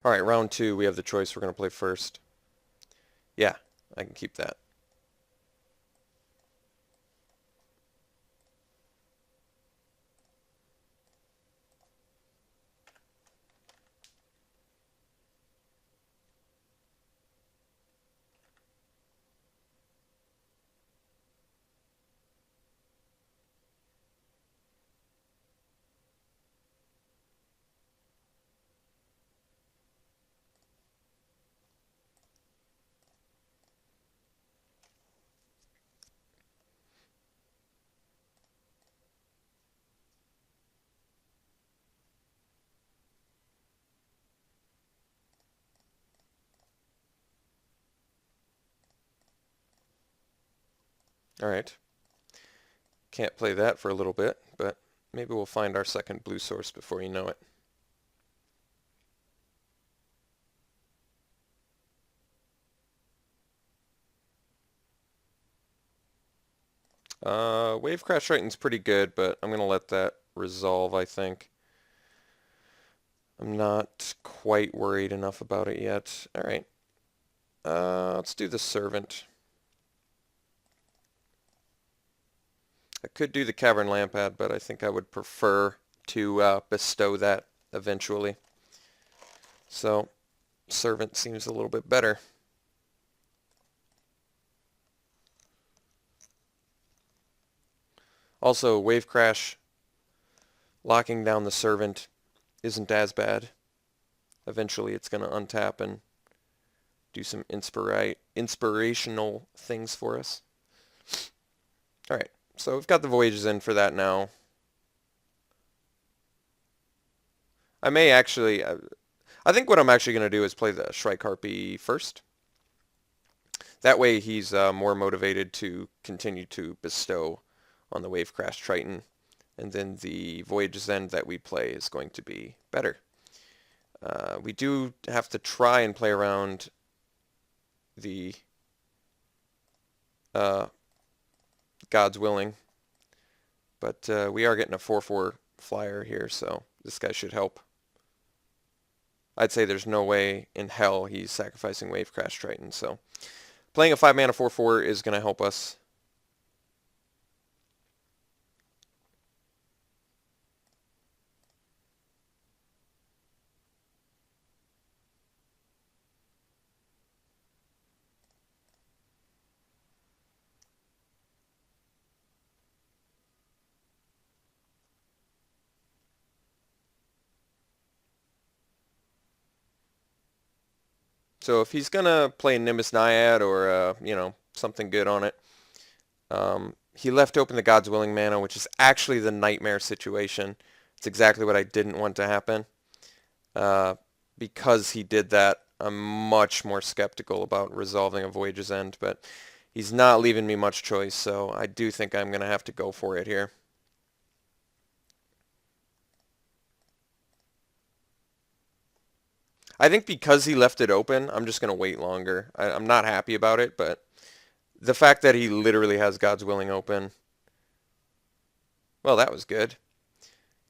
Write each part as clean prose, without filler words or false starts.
All right, round two, we have the choice. We're going to play first. Yeah, I can keep that. All right. Can't play that for a little bit, but maybe we'll find our second blue source before you know it. Wave Crash Triton's pretty good, but I'm going to let that resolve, I think. I'm not quite worried enough about it yet. All right. Let's do the Servant. I could do the Cavern Lampad, but I think I would prefer to bestow that eventually. So, Servant seems a little bit better. Also, Wave Crash locking down the Servant isn't as bad. Eventually it's going to untap and do some inspirational things for us. Alright, so we've got the Voyages in for that now. I may actually... I think what I'm actually going to do is play the Shrike Harpy first. That way he's more motivated to continue to bestow on the Wave Crash Triton. And then the Voyage's End that we play is going to be better. We do have to try and play around the God's Willing. But we are getting a 4/4 flyer here, so this guy should help. I'd say there's no way in hell he's sacrificing Wave Crash Triton, so playing a 5-mana 4/4 is going to help us. So if he's going to play Nimbus Naiad or, something good on it, he left open the God's Willing mana, which is actually the nightmare situation. It's exactly what I didn't want to happen. Because he did that, I'm much more skeptical about resolving a Voyage's End, but he's not leaving me much choice, so I do think I'm going to have to go for it here. I think because he left it open, I'm just going to wait longer. I'm not happy about it, but the fact that he literally has God's Willing open, well, that was good.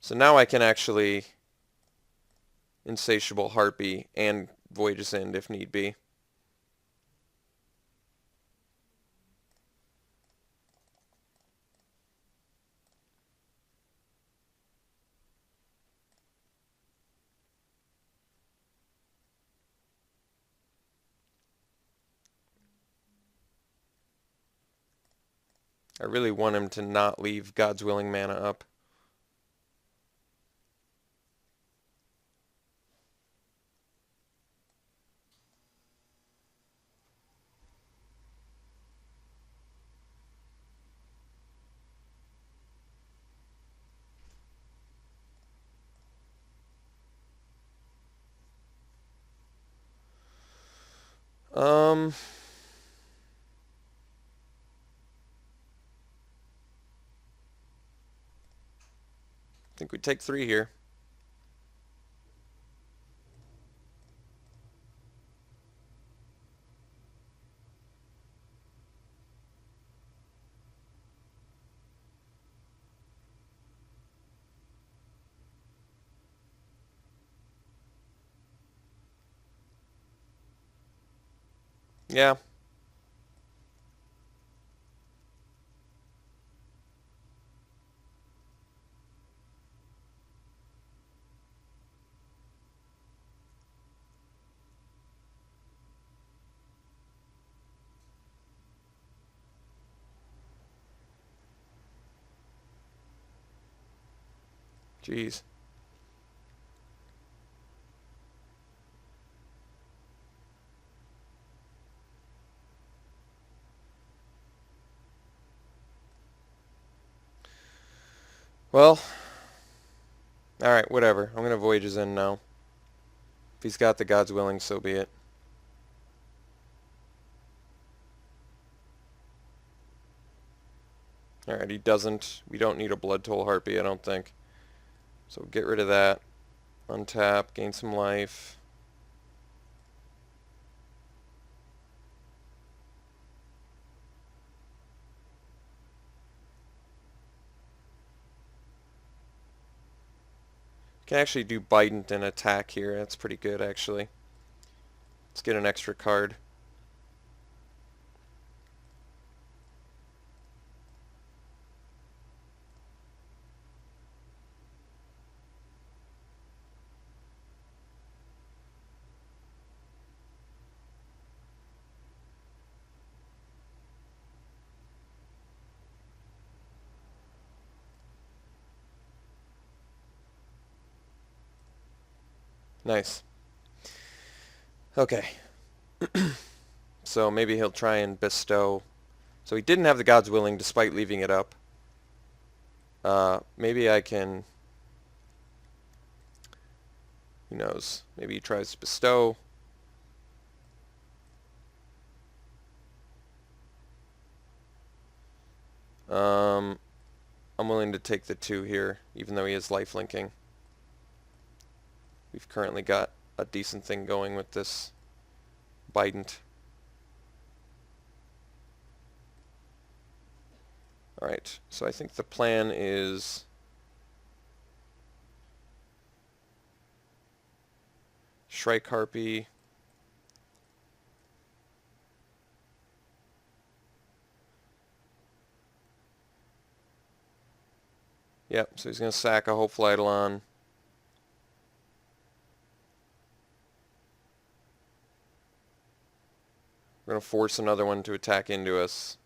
So now I can actually Insatiable Harpy and Voyage's End if need be. I really want him to not leave God's Willing mana up. I think we take 3 here. Yeah. Jeez. Well, alright, whatever. I'm gonna Voyages in now. If he's got the God's willing, so be it. Alright, he doesn't. We don't need a Blood Toll Harpy, I don't think. So get rid of that. Untap, gain some life. Can actually do Bident and attack here. That's pretty good, actually. Let's get an extra card. Nice. Okay. So maybe he'll try and bestow. So he didn't have the God's willing despite leaving it up. Maybe I can... Who knows? Maybe he tries to bestow. I'm willing to take the 2 here, even though he is lifelinking. We've currently got a decent thing going with this Bident. Alright, so I think the plan is... Shrike Harpy. Yep, so he's going to sack a Hopeful Eidolon. We're going to force another one to attack into us.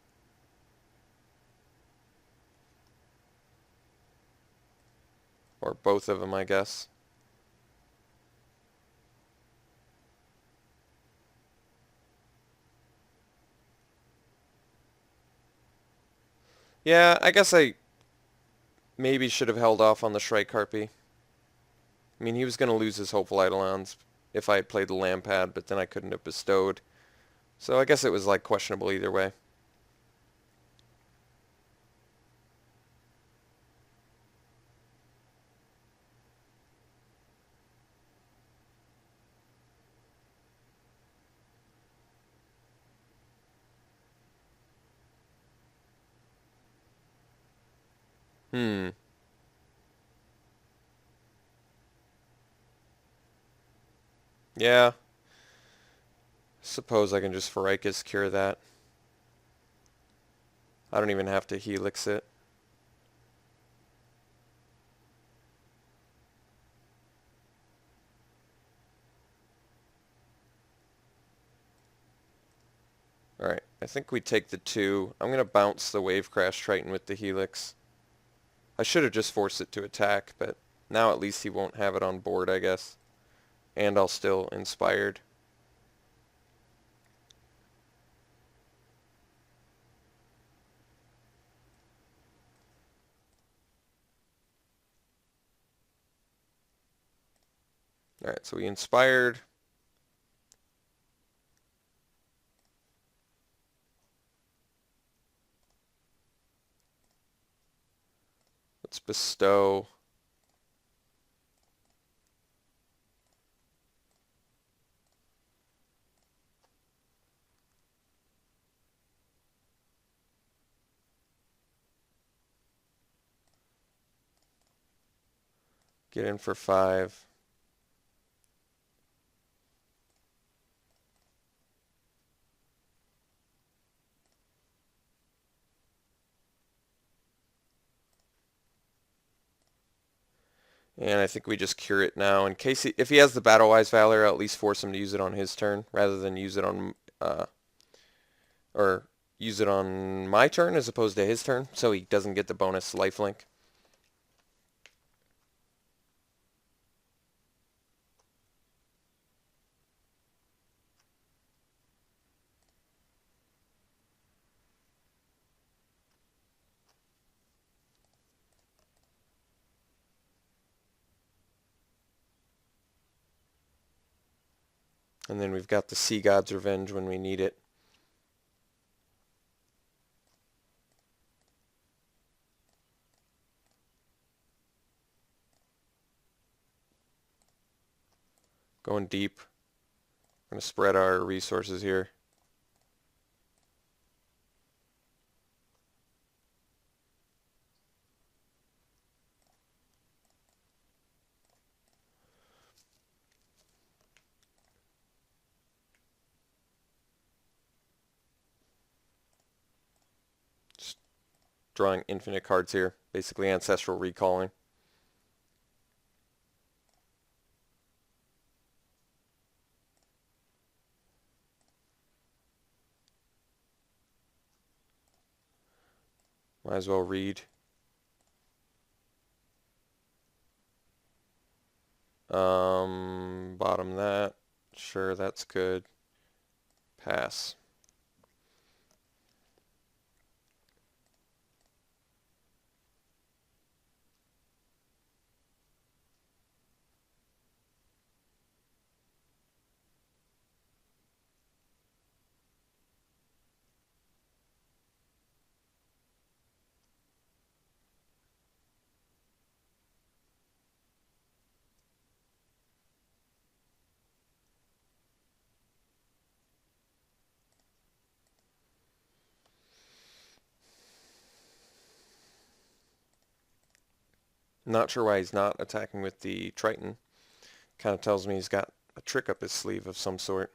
Or both of them, I guess. Yeah, I guess I maybe should have held off on the Shrike Harpy. I mean, he was going to lose his Hopeful Eidolons if I had played the Lampad, but then I couldn't have bestowed. So I guess it was like questionable either way. Hmm. Yeah. Suppose I can just Pharykis cure that. I don't even have to Helix it. Alright, I think we take the 2. I'm going to bounce the Wave Crash Triton with the Helix. I should have just forced it to attack, but now at least he won't have it on board, I guess. And I'll still Inspired. Alright, so we Inspired. Let's bestow. Get in for 5. And I think we just cure it now in case if he has the Battle-Wise Valor, I'll at least force him to use it on his turn rather than use it on or use it on my turn as opposed to his turn, so he doesn't get the bonus lifelink. And then we've got the Sea God's Revenge when we need it. Going deep. We're going to spread our resources here. Just drawing infinite cards here. Basically ancestral recalling. Might as well read. Bottom that. Sure, that's good. Pass. Not sure why he's not attacking with the Triton. Kind of tells me he's got a trick up his sleeve of some sort.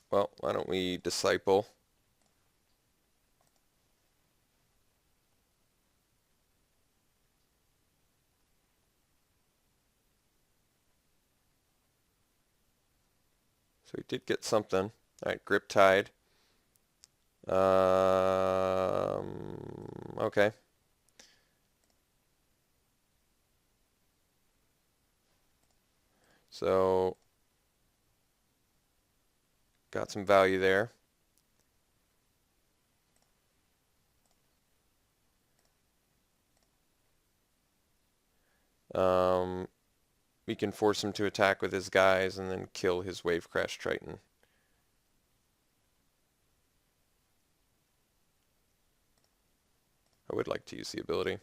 Well, why don't we Disciple? So we did get something. Alright, Grip Tide. Okay. So, got some value there. We can force him to attack with his guys and then kill his Wave Crash Triton. I would like to use the ability.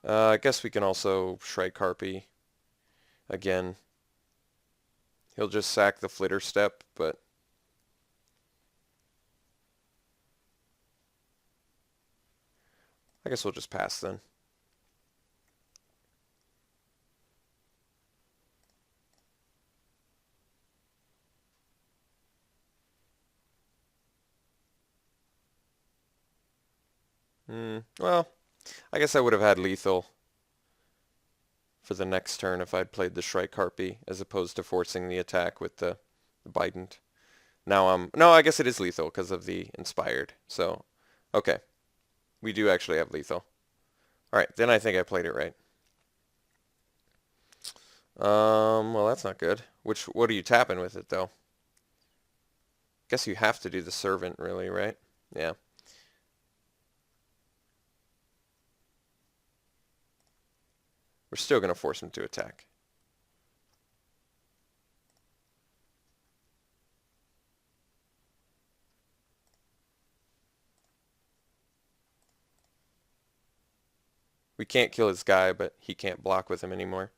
I guess we can also Shrike Harpy again. He'll just sack the Flitter Step, but I guess we'll just pass then. Well, I guess I would have had lethal for the next turn if I'd played the Shrike Harpy as opposed to forcing the attack with the Bident. Now no, I guess it is lethal because of the Inspired. So, okay. We do actually have lethal. Alright, then I think I played it right. Well, that's not good. What are you tapping with it, though? Guess you have to do the Servant, really, right? Yeah. We're still going to force him to attack. We can't kill his guy, but he can't block with him anymore.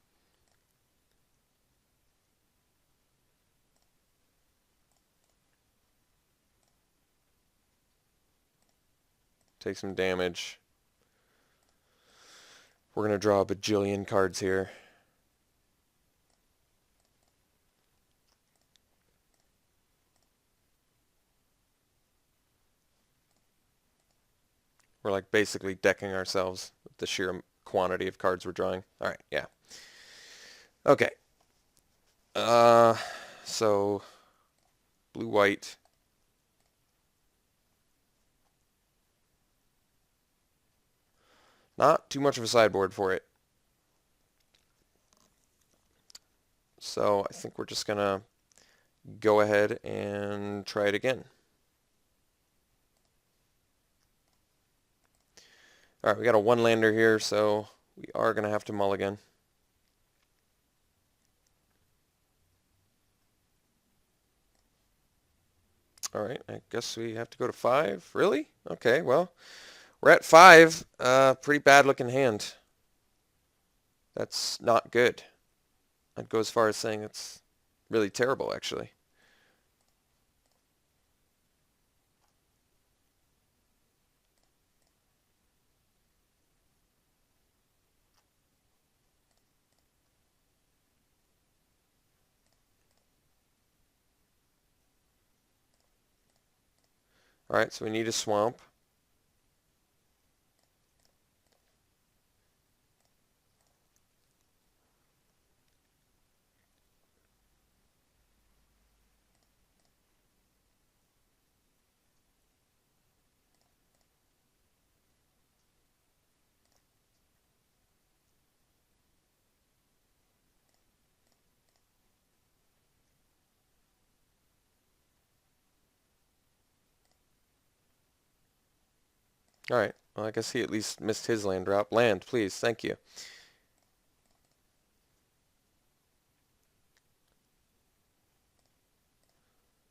Take some damage. We're going to draw a bajillion cards here. We're like basically decking ourselves with the sheer quantity of cards we're drawing. All right, yeah. Okay. Uh, so blue white. Not too much of a sideboard for it. So I think we're just gonna go ahead and try it again. All right, we got a one lander here, so we are gonna have to mulligan. All right, I guess we have to go to 5. Really? Okay, well, we're at 5. Pretty bad looking hand. That's not good. I'd go as far as saying it's really terrible, actually. All right, so we need a swamp. All right, well, I guess he at least missed his land drop. Land, please, thank you.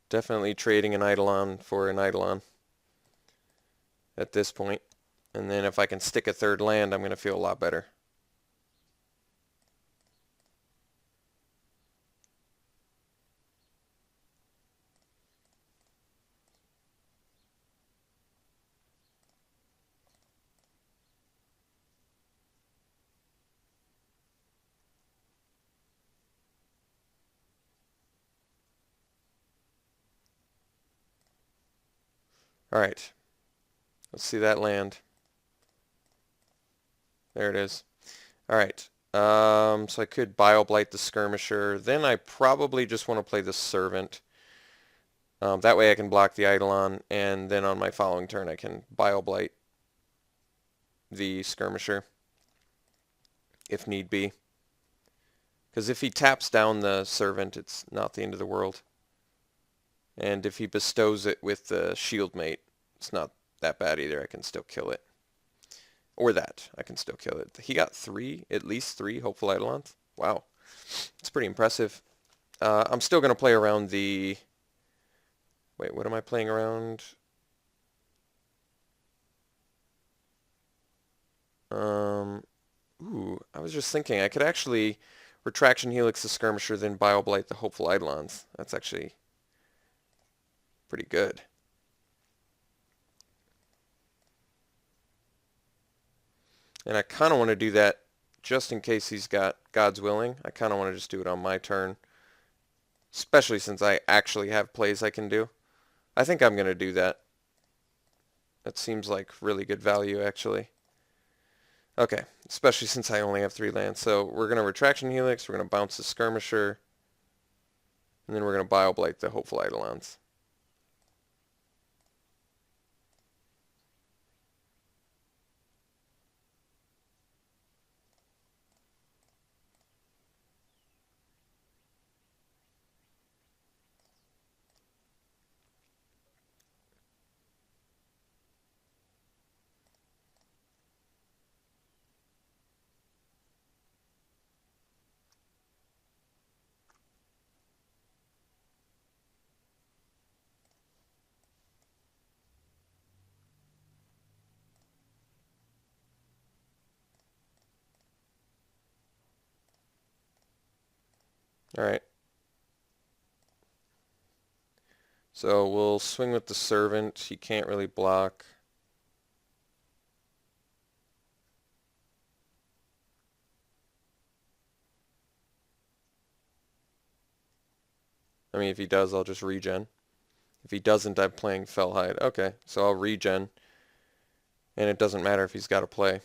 Definitely trading an Eidolon for an Eidolon at this point. And then if I can stick a third land, I'm going to feel a lot better. All right, let's see that land. There it is. All right, so I could Bioblight the Skirmisher. Then I probably just want to play the Servant. That way I can block the Eidolon, and then on my following turn I can Bioblight the Skirmisher if need be. Because if he taps down the Servant, it's not the end of the world. And if he bestows it with the Shield Mate, it's not that bad either. I can still kill it. Or that. I can still kill it. He got 3, at least 3 Hopeful Eidolons. Wow. It's pretty impressive. I'm still going to play around the... Wait, what am I playing around? Ooh, I was just thinking I could actually Retraction Helix the Skirmisher, then Bioblight the Hopeful Eidolons. That's actually pretty good. And I kind of want to do that just in case he's got God's Willing. I kind of want to just do it on my turn, especially since I actually have plays I can do. I think I'm going to do that. That seems like really good value, actually. Okay, especially since I only have 3 lands. So we're going to Retraction Helix, we're going to bounce the Skirmisher, and then we're going to Bioblight the Hopeful Eidolons. Alright. So we'll swing with the Servant. He can't really block. I mean, if he does, I'll just regen. If he doesn't, I'm playing Fellhide. Okay, so I'll regen. And it doesn't matter if he's got to play.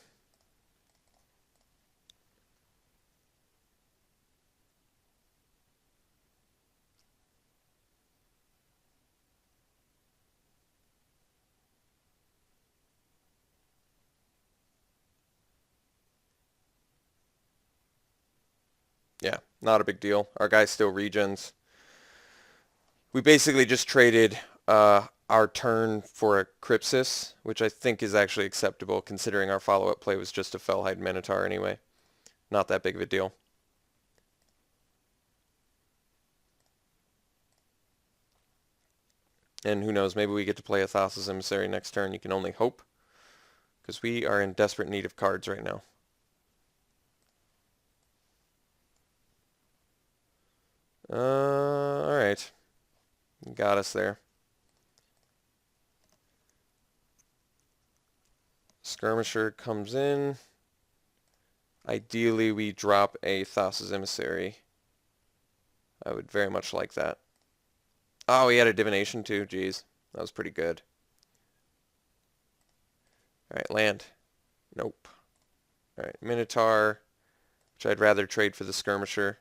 Yeah, not a big deal. Our guy still regens. We basically just traded our turn for a Crypsis, which I think is actually acceptable considering our follow-up play was just a Fellhide Minotaur anyway. Not that big of a deal. And who knows, maybe we get to play a Thassa's Emissary next turn. You can only hope, because we are in desperate need of cards right now. Alright. Got us there. Skirmisher comes in. Ideally, we drop a Thassa's Emissary. I would very much like that. Oh, he had a Divination too. Jeez. That was pretty good. Alright, land. Nope. Alright, Minotaur, which I'd rather trade for the Skirmisher.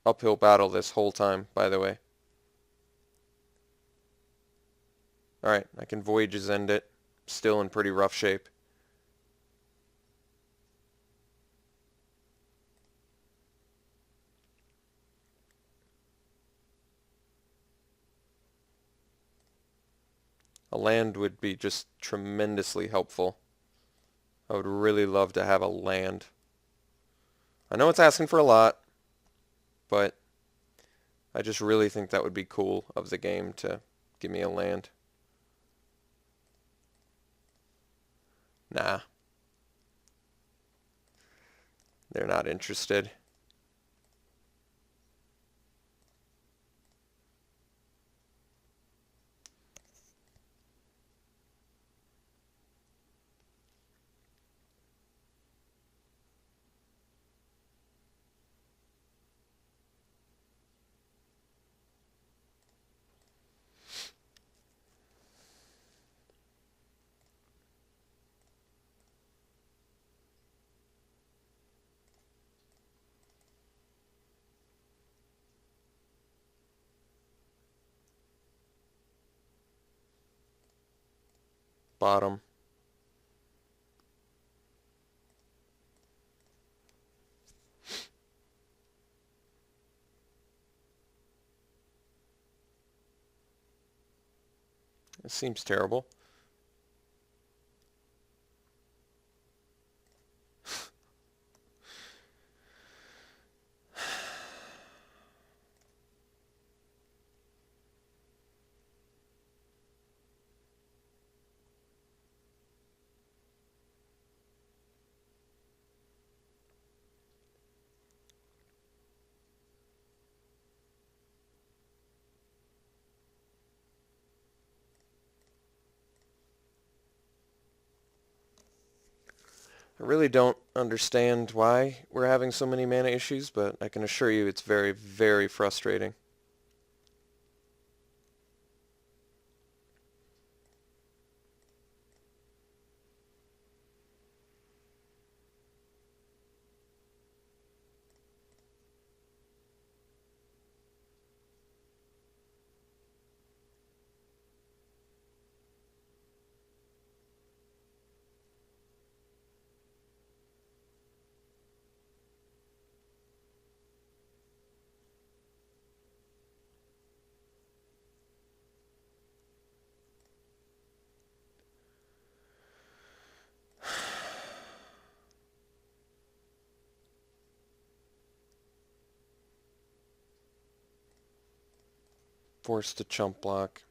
Uphill battle this whole time, by the way. Alright, I can Voyages end it. Still in pretty rough shape. A land would be just tremendously helpful. I would really love to have a land. I know it's asking for a lot, but I just really think that would be cool of the game to give me a land. Nah. They're not interested. Bottom. It seems terrible. I really don't understand why we're having so many mana issues, but I can assure you it's very, very frustrating. Forced to chump block.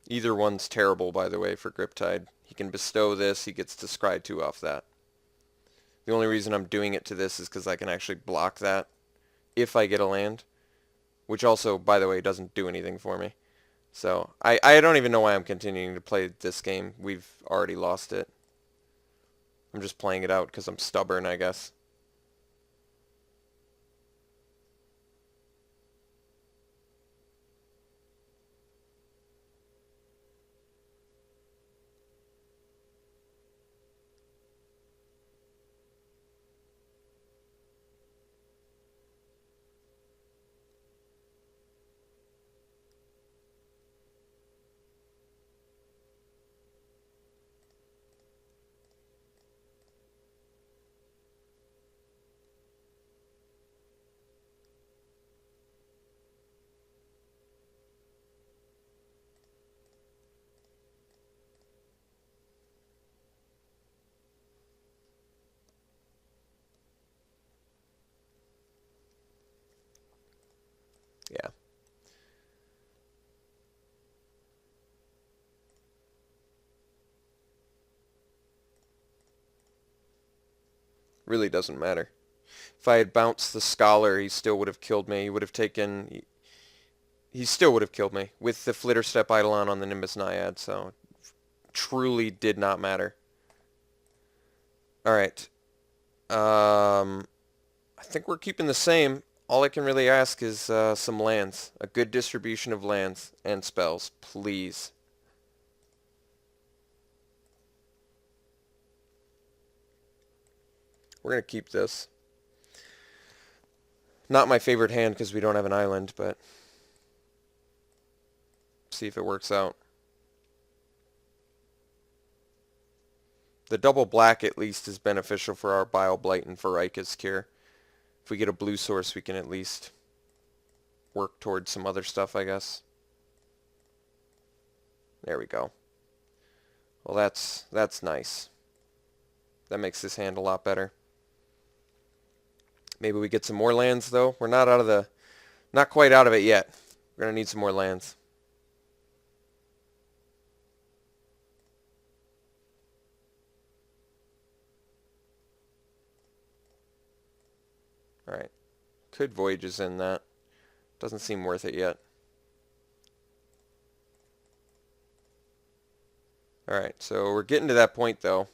Either one's terrible, by the way, for Griptide. He can bestow this, he gets to scry 2 off that. The only reason I'm doing it to this is because I can actually block that if I get a land, which also, by the way, doesn't do anything for me. So I don't even know why I'm continuing to play this game. We've already lost it. I'm just playing it out because I'm stubborn, I guess. Yeah. Really doesn't matter. If I had bounced the Scholar, he still would have killed me. He would have taken... He still would have killed me with the Flitterstep Eidolon on the Nimbus Naiad, so truly did not matter. Alright. I think we're keeping the same. All I can really ask is some lands. A good distribution of lands and spells, please. We're going to keep this. Not my favorite hand because we don't have an island, but see if it works out. The double black at least is beneficial for our Bile Blight and for Rika's Cure. If we get a blue source, we can at least work towards some other stuff, I guess. There we go. Well, that's nice. That makes this hand a lot better. Maybe we get some more lands, though. We're not quite out of it yet. We're going to need some more lands. Alright. Could Voyages in that. Doesn't seem worth it yet. Alright, so we're getting to that point, though,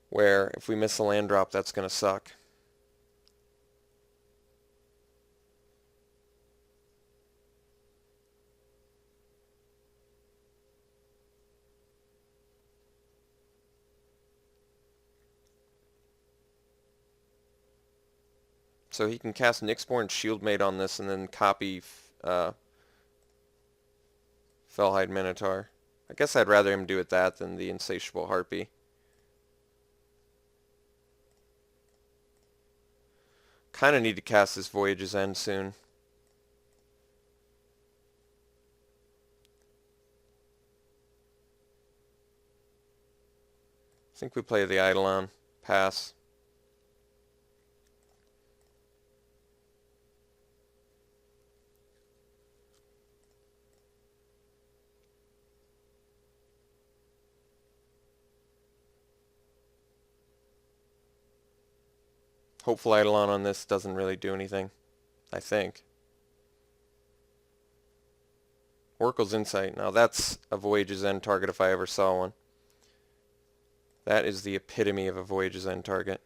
where if we miss a land drop, that's going to suck. So he can cast Nyxborn Shieldmate on this and then copy Fellhide Minotaur. I guess I'd rather him do it that than the Insatiable Harpy. Kind of need to cast this Voyage's End soon. I think we play the Eidolon. Pass. Hopeful Eidolon on this doesn't really do anything, I think. Oracle's Insight. Now that's a Voyage's End target if I ever saw one. That is the epitome of a Voyage's End target.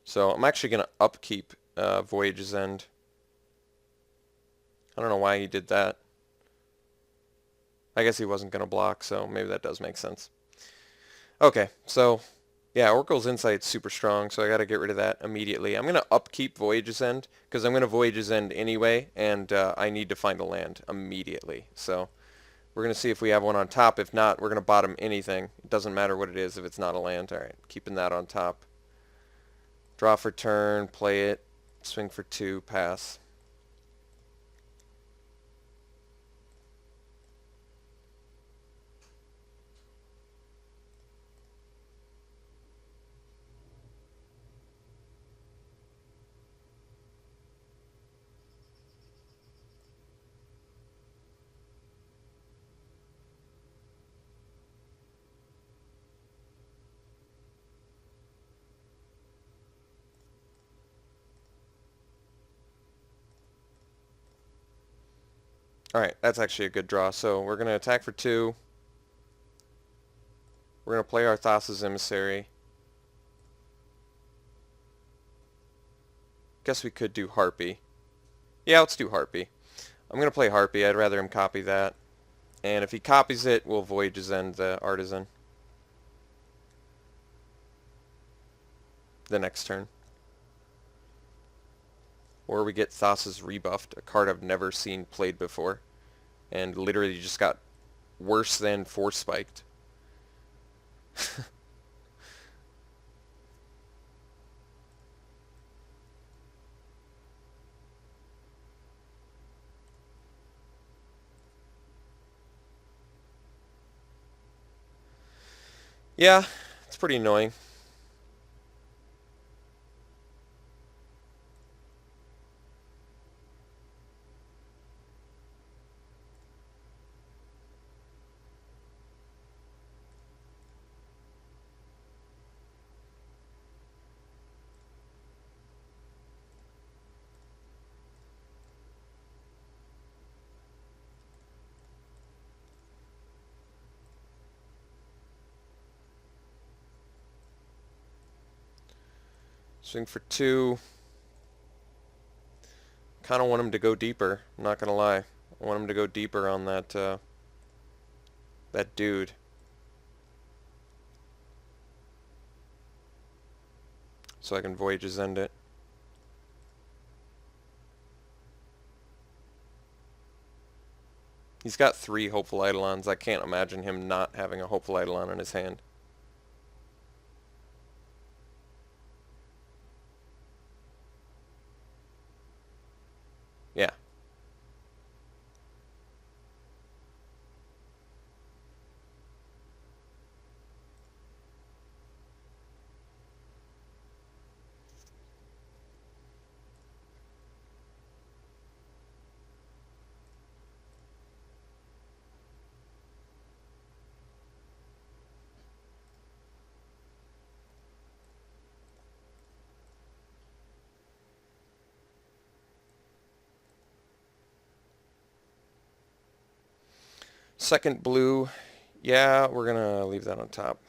So I'm actually going to upkeep Voyage's End. I don't know why he did that. I guess he wasn't going to block, so maybe that does make sense. Okay, so yeah, Oracle's Insight's super strong, so I got to get rid of that immediately. I'm going to upkeep Voyage's End, because I'm going to Voyage's End anyway, and I need to find a land immediately. So we're going to see if we have one on top. If not, we're going to bottom anything. It doesn't matter what it is if it's not a land. Alright, keeping that on top. Draw for turn, play it, swing for 2, pass. Alright, that's actually a good draw. So we're going to attack for 2. We're going to play our Thassa's Emissary. Guess we could do Harpy. Yeah, let's do Harpy. I'm going to play Harpy. I'd rather him copy that. And if he copies it, we'll Voyage's End the Artisan the next turn. Or we get Thassa's Rebuffed, a card I've never seen played before. And literally just got worse than Force Spiked. Yeah, it's pretty annoying. Swing for 2. Kind of want him to go deeper. I'm not gonna lie. I want him to go deeper on that dude. So I can Voyage's End it. He's got 3 Hopeful Eidolons. I can't imagine him not having a Hopeful Eidolon in his hand. Yeah. Second blue. Yeah, we're gonna leave that on top.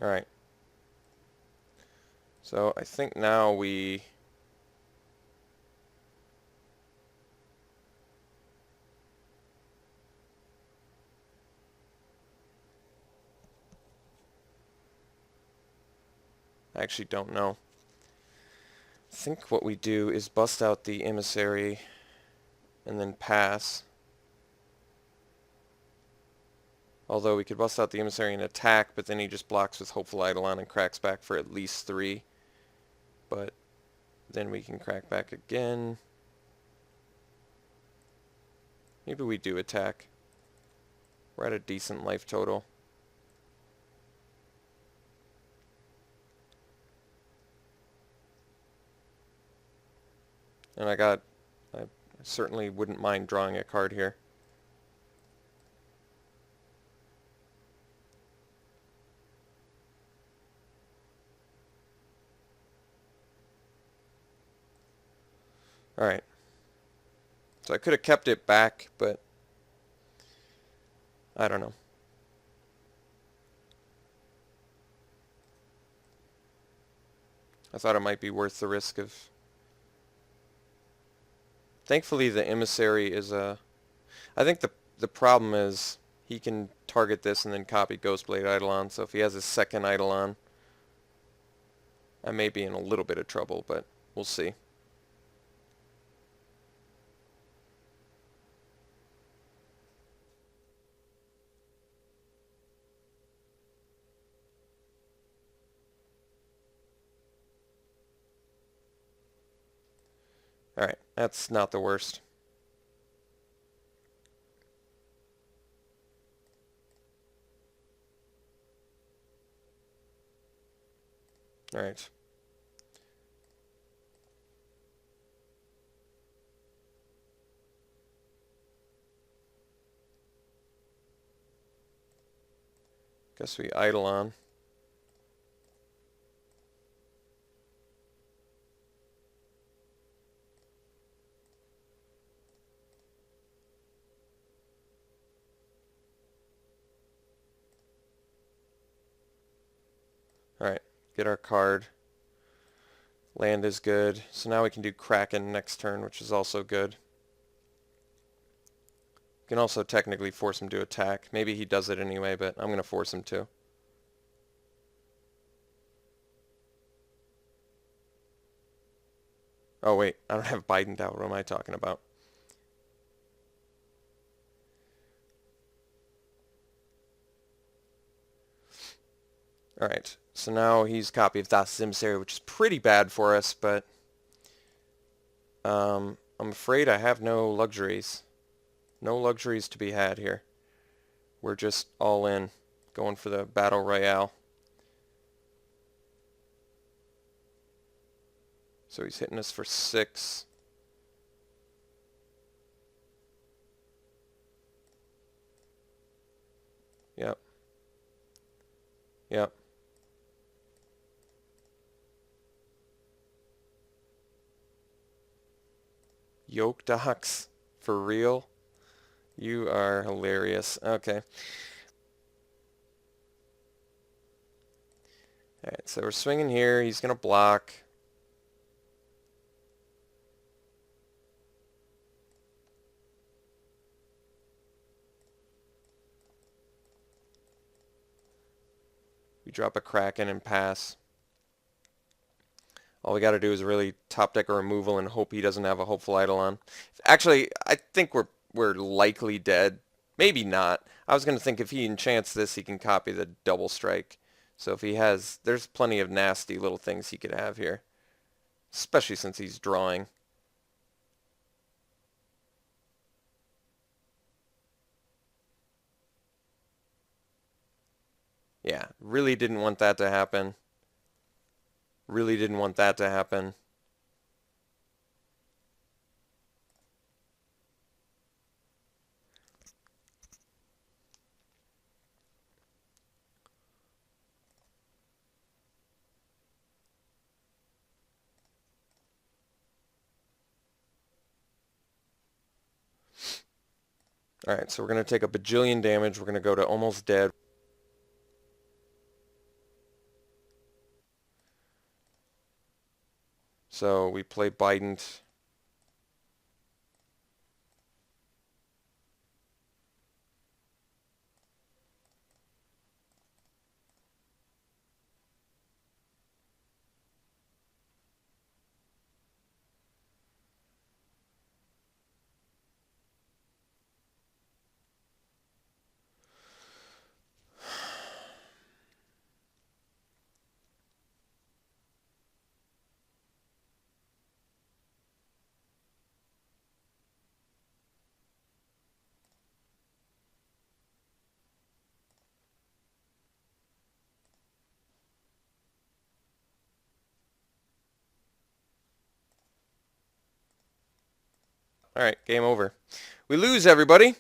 Alright. So I think now we... I actually don't know. I think what we do is bust out the Emissary and then pass. Although we could bust out the Emissary and attack, but then he just blocks with Hopeful Eidolon and cracks back for at least 3. But then we can crack back again. Maybe we do attack. We're at a decent life total. And I certainly wouldn't mind drawing a card here. Alright. So I could have kept it back, but I don't know. I thought it might be worth the risk of... Thankfully the Emissary is a... I think the problem is he can target this and then copy Ghostblade Eidolon, so if he has his second Eidolon, I may be in a little bit of trouble, but we'll see. Alright, that's not the worst. Alright. Guess we Eidolon. Alright, get our card. Land is good. So now we can do Kraken next turn, which is also good. We can also technically force him to attack. Maybe he does it anyway, but I'm going to force him to. Oh wait, I don't have Biden out. What am I talking about? Alright, so now he's copy of Das Emissary, which is pretty bad for us, but I'm afraid I have no luxuries. No luxuries to be had here. We're just all in, going for the Battle Royale. So he's hitting us for 6. Yep. Yep. Yoke Docs? For real? You are hilarious. Okay. Alright, so we're swinging here. He's going to block. We drop a Kraken and pass. All we got to do is really top deck a removal and hope he doesn't have a Hopeful Eidolon. Actually, I think we're likely dead. Maybe not. I was going to think if he enchants this, he can copy the double strike. So if he has, there's plenty of nasty little things he could have here. Especially since he's drawing. Yeah, really didn't want that to happen. Really didn't want that to happen. Alright, so we're going to take a bajillion damage. We're going to go to almost dead. So we play Biden. Alright, game over. We lose, everybody.